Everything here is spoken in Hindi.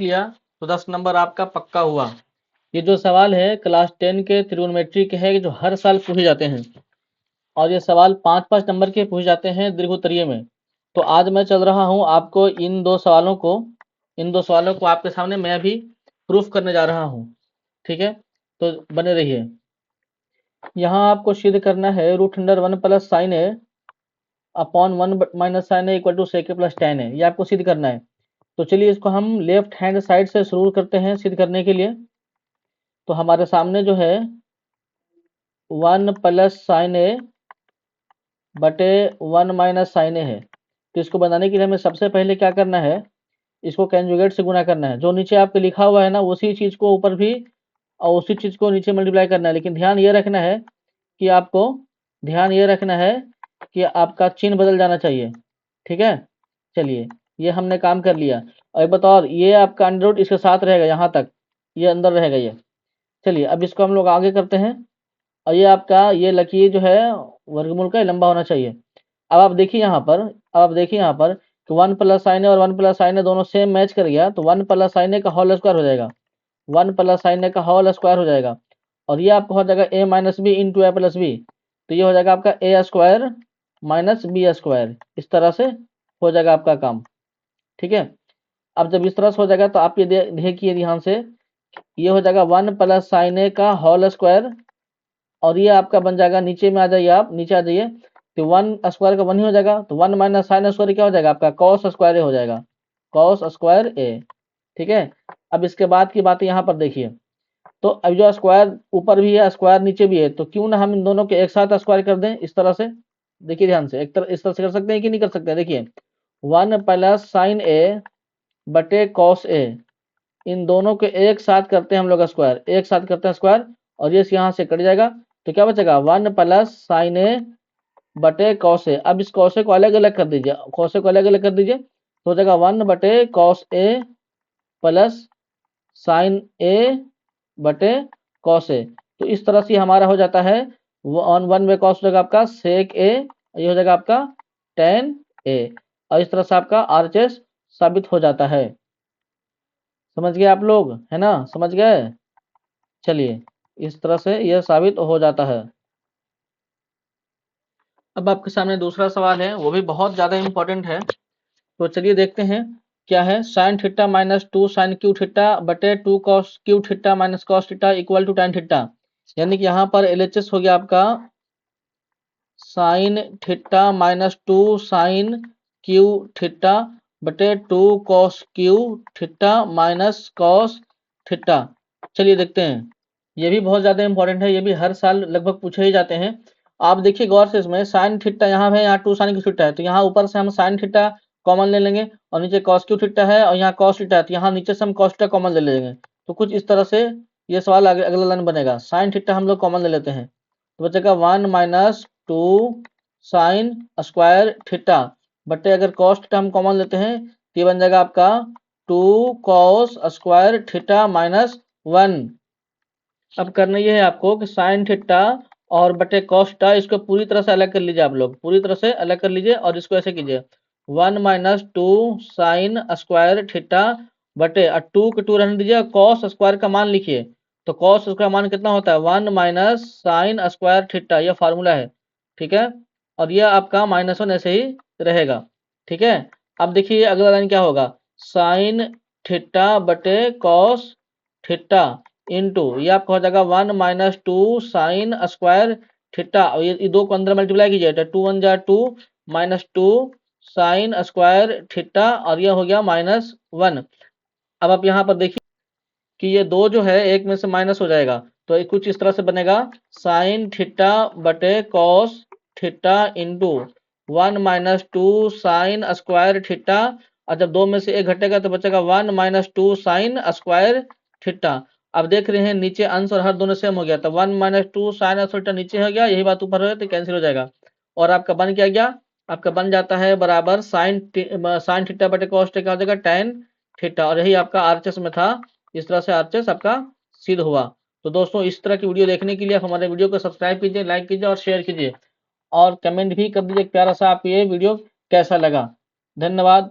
लिया तो 10 नंबर आपका पक्का हुआ। ये जो सवाल है क्लास 10 के त्रिकोणमिति के है जो हर साल पूछे जाते हैं और ये सवाल 5-5 नंबर के पूछे जाते हैं दीर्घोत्तरीय में। तो आज मैं चल रहा हूँ आपको इन दो सवालों को आपके सामने मैं भी प्रूफ करने जा रहा हूँ। ठीक है, तो बने रहिए। यहाँ आपको सिद्ध करना है √1 plus sine A upon 1 minus sine A equal to sec plus tan है। ये आपको सिद्ध करना है। तो चलिए इसको हम लेफ्ट हैंड साइड से शुरू करते हैं सिद्ध करने के लिए। तो हमारे सामने जो है 1 प्लस साइन ए बटे 1 माइनस साइन ए है। तो इसको बनाने के लिए हमें सबसे पहले क्या करना है, इसको कंजुगेट से गुना करना है। जो नीचे आपके लिखा हुआ है ना उसी चीज़ को ऊपर भी और उसी चीज़ को नीचे मल्टीप्लाई करना है। लेकिन ध्यान ये रखना है कि आपका चिन्ह बदल जाना चाहिए। ठीक है, चलिए ये हमने काम कर लिया। और एक बताओ, ये आपका अंडर रूट इसके साथ रहेगा, यहाँ तक ये अंदर रहेगा ये। चलिए अब इसको हम लोग आगे करते हैं। और ये आपका ये लकीर जो है वर्गमूल का लंबा होना चाहिए। अब आप देखिए यहाँ पर कि 1 प्लस साइन ए और 1 प्लस साइन ए दोनों सेम मैच कर गया। तो 1 प्लस साइन ए का होल स्क्वायर हो जाएगा, 1 प्लस साइन ए का होल स्क्वायर हो जाएगा। और ये आपका हो जाएगा ए माइनस बी इंटू ए प्लस बी। तो ये हो जाएगा आपका ए स्क्वायर माइनस बी स्क्वायर। इस तरह से हो जाएगा आपका काम। ठीक है, अब जब इस तरह से हो जाएगा तो आप ये देखिए ध्यान से, ये हो जाएगा 1 प्लस साइन ए का होल स्क्वायर और ये आपका बन जाएगा, नीचे में आ जाइए, आप नीचे आ जाइए। तो 1 स्क्वायर का 1 ही हो जाएगा। तो 1 माइनस साइन स्क्वायर क्या हो जाएगा आपका कॉस स्क्वायर ए हो जाएगा, कॉस स्क्वायर ए। ठीक है, अब इसके बाद की बात यहाँ पर देखिए। तो अब जो स्क्वायर ऊपर भी है स्क्वायर नीचे भी है, तो क्यों ना हम इन दोनों के एक साथ स्क्वायर कर दें इस तरह से। देखिए ध्यान से, इस तरह से कर सकते हैं कि नहीं कर सकते। देखिए 1 प्लस साइन ए बटे कॉस ए, इन दोनों के एक साथ करते हैं हम लोग स्क्वायर, एक साथ करते हैं स्क्वायर और ये यहाँ से कट जाएगा। तो क्या बचेगा 1 प्लस साइन ए बटे कॉस ए। अब इस कॉस ए को अलग अलग कर दीजिए, तो हो जाएगा 1 बटे कॉस ए प्लस साइन ए बटे कॉस ए। तो इस तरह से हमारा हो जाता है 1 बाई कॉस हो जाएगा आपका सेक ए, ये हो जाएगा आपका टेन ए। और इस तरह से आपका आरएचएस साबित हो जाता है। समझ गए आप लोग, है ना, समझ गए। चलिए इस तरह से यह साबित हो जाता है। अब आपके सामने दूसरा सवाल है, वो भी बहुत ज़्यादा इंपॉर्टेंट है। तो चलिए देखते हैं क्या है। Sine theta minus 2 sine cube theta बटे 2 cos cube theta minus cos theta equal to tan theta. यानी कि यहाँ पर एलएचएस हो गया आपका sine theta minus 2 sine cube theta बटे 2 cos cube theta minus cos theta. चलिए देखते हैं, ये भी बहुत ज़्यादा इंपॉर्टेंट है, ये भी हर साल लगभग पूछे ही जाते हैं। आप देखिए गौर से, इसमें साइन थीटा यहाँ है, यहाँ 2 साइन क्यू थीटा है, तो यहाँ ऊपर से हम साइन थीटा कॉमन ले लेंगे और नीचे कॉस क्यू थीटा है और यहाँ कॉस थीटा है, तो यहाँ नीचे से हम कॉस थीटा कॉमन ले लेंगे। तो कुछ इस तरह से ये सवाल अगला लाइन बनेगा। साइन थीटा हम लोग कॉमन ले लेते हैं तो बचेगा 1 माइनस 2 साइन स्क्वायर थीटा बटे, अगर कॉस थीटा हम कॉमन लेते हैं तो ये बन जाएगा आपका 2 कॉस स्क्वायर थीटा माइनस 1। अब करना ये है आपको कि साइन थीटा और बटे कॉस थीटा इसको पूरी तरह से अलग कर लीजिए, आप लोग पूरी तरह से अलग कर लीजिए और इसको ऐसे कीजिए 1 माइनस 2 साइन स्क्वायर थीटा बटे 2 के 2 रहने दीजिए, कॉस स्क्वायर का मान लिखिए। तो कॉस स्क्वायर मान कितना होता है 1 माइनस साइन स्क्वायर थीटा, यह फार्मूला है। ठीक है, और यह आपका -1 ऐसे ही रहेगा। ठीक है, अब देखिए अगला लाइन क्या होगा, साइन थीटा बटे कॉस थीटा इंटू ये आपका हो जाएगा 1 माइनस 2 साइन स्क्वायर थीटा, और ये दो को अंदर मल्टीप्लाई कीजिए तो 2 1 जा 2 माइनस 2 साइन स्क्वायर थीटा और ये हो गया -1। अब आप यहाँ पर देखिए कि ये दो जो है एक में से माइनस हो जाएगा, तो ये कुछ इस तरह से बनेगा साइन थीटा बटे cos theta into 1 minus 2 sine square theta, और जब दो में से एक घटेगा तो बचेगा 1 माइनस 2 साइन स्क्वायर थीटा। अब देख रहे हैं नीचे अंश और हर दोनों सेम हो गया, तो 1 माइनस 2 साइन स्क्वायर थीटा नीचे हो गया, यही बात ऊपर हो गया तो कैंसिल हो जाएगा। और आपका बन क्या गया, आपका बन जाता है बराबर साइन थीटा बटे कॉस थीटा हो जाएगा tan थीटा, और यही आपका आरएचएस में था। इस तरह से आरएचएस आपका सिद्ध हुआ। तो दोस्तों इस तरह की वीडियो देखने के लिए आप हमारे वीडियो को सब्सक्राइब कीजिए, लाइक कीजिए और शेयर कीजिए और कमेंट भी कर दीजिए प्यारा सा आप ये वीडियो कैसा लगा। धन्यवाद।